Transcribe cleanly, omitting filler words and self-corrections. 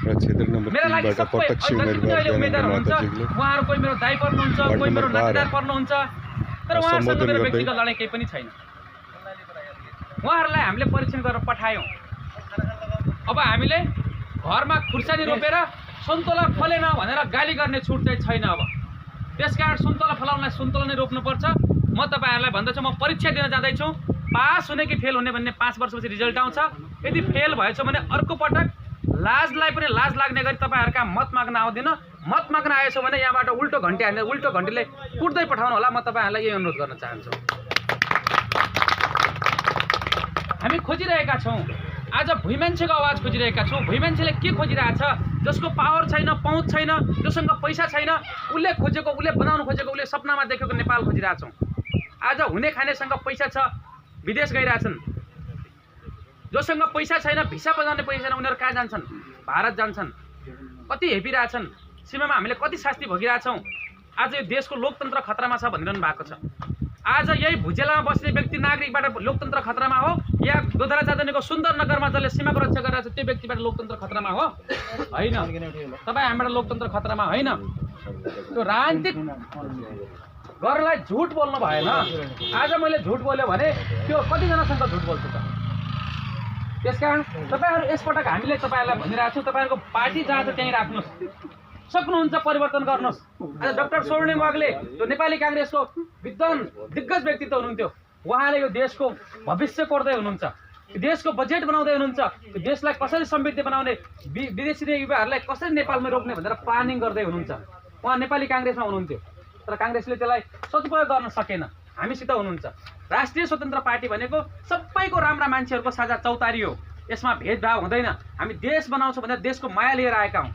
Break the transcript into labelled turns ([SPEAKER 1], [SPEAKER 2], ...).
[SPEAKER 1] र क्षेत्र नम्बर
[SPEAKER 2] मेरो लागि
[SPEAKER 1] 3 बाट
[SPEAKER 2] सबै
[SPEAKER 1] प्रत्यक्ष
[SPEAKER 2] जति पनि अहिले उम्मेदवार हुनुहुन्छ
[SPEAKER 1] माताजीले
[SPEAKER 2] उहाँहरू कोही मेरो दाइ पर्नुहुन्छ, कोही मेरो नातेदार पर्नुहुन्छ, तर उहाँहरूसँग मेरो व्यक्तिगत लडाइँ केही पनि छैन। उहाँहरूलाई हामीले परीक्षण गरेर पठायौँ। अब हामीले घरमा खुर्सानी रोपेर सुन्तला फलेन भनेर गाली गर्ने छुट चाहिँ छैन। अब त्यसकारण सुन्तला फलाउनलाई सुन्तला नै रोप्नुपर्छ। म तपाईँहरूलाई भन्दछु, म परीक्षा दिन जाँदैछु, पास हुने कि फेल हुने भन्ने 5 वर्षपछि रिजल्ट आउँछ। यदि फेल भएछ भने अर्को पटक लाजलाई पनि लाज लाग्ने गरी तपाईँहरूका मत माग्न आउँदिन। मत माग्न आएछ भने यहाँबाट उल्टो घन्टी हान्ने उल्टो घन्टीले कुट्दै पठाउनु होला। म तपाईँहरूलाई यही अनुरोध गर्न चाहन्छु। हामी खोजिरहेका छौँ, आज भुइँ मान्छेको आवाज खोजिरहेका छौँ। भुइँ मान्छेले के खोजिरहेछ? जसको पावर छैन, पहुँच छैन, जोसँग पैसा छैन, उसले खोजेको, उसले बनाउनु खोजेको, उसले सपनामा देखेको नेपाल खोजिरहेछौँ। आज हुने खानेसँग पैसा छ, विदेश गइरहेछन्। जोसँग पैसा छैन, भिसा बजाउने पैसा छैन, उनीहरू कहाँ जान्छन्? भारत जान्छन्। कति हेपिरहेछन्। सीमामा हामीले कति शास्ति भोगिरहेछौँ। आज यो देशको लोकतन्त्र खतरामा छ भनिरहनु भएको छ। आज यही भुजेलामा बस्ने व्यक्ति नागरिकबाट लोकतन्त्र खतरामा हो, या गोधरा चाँदनीको सुन्दर नगरमा जसले सीमाको रक्षा गरिरहेछ त्यो व्यक्तिबाट लोकतन्त्र खतरामा हो? होइन। तपाईँ हामीबाट लोकतन्त्र खतरामा होइन। त्यो राजनीतिक गर्नलाई झुट बोल्नु भएन। आज मैले झुट बोल्यो भने त्यो कतिजनासँग झुट बोल्छु त? त्यसकारण तपाईँहरू यसपटक हामीले तपाईँहरूलाई भनिरहेको छौँ, तपाईँहरूको पार्टी जहाँ छ त्यहीँ राख्नुहोस्। सक्नुहुन्छ परिवर्तन गर्नुहोस्। आज डाक्टर स्वर्णिम वाग्ले जो नेपाली काङ्ग्रेसको विद्वान दिग्गज व्यक्तित्व हुनुहुन्थ्यो, उहाँले यो देशको भविष्य कोर्दै हुनुहुन्छ, यो देशको बजेट बनाउँदै हुनुहुन्छ, यो देशलाई कसरी समृद्ध बनाउने, विदेशी युवाहरूलाई कसरी नेपालमा रोक्ने भनेर प्लानिङ गर्दै हुनुहुन्छ। उहाँ नेपाली काङ्ग्रेसमा हुनुहुन्थ्यो, तर काङ्ग्रेसले त्यसलाई सदुपयोग गर्न सकेन। हामीसित हुनुहुन्छ। राष्ट्रिय स्वतन्त्र पार्टी भनेको सबैको राम्रा मान्छेहरूको साझा चौतारी हो। यसमा भेदभाव हुँदैन। हामी देश बनाउँछौँ भनेर देशको माया लिएर आएका हौँ।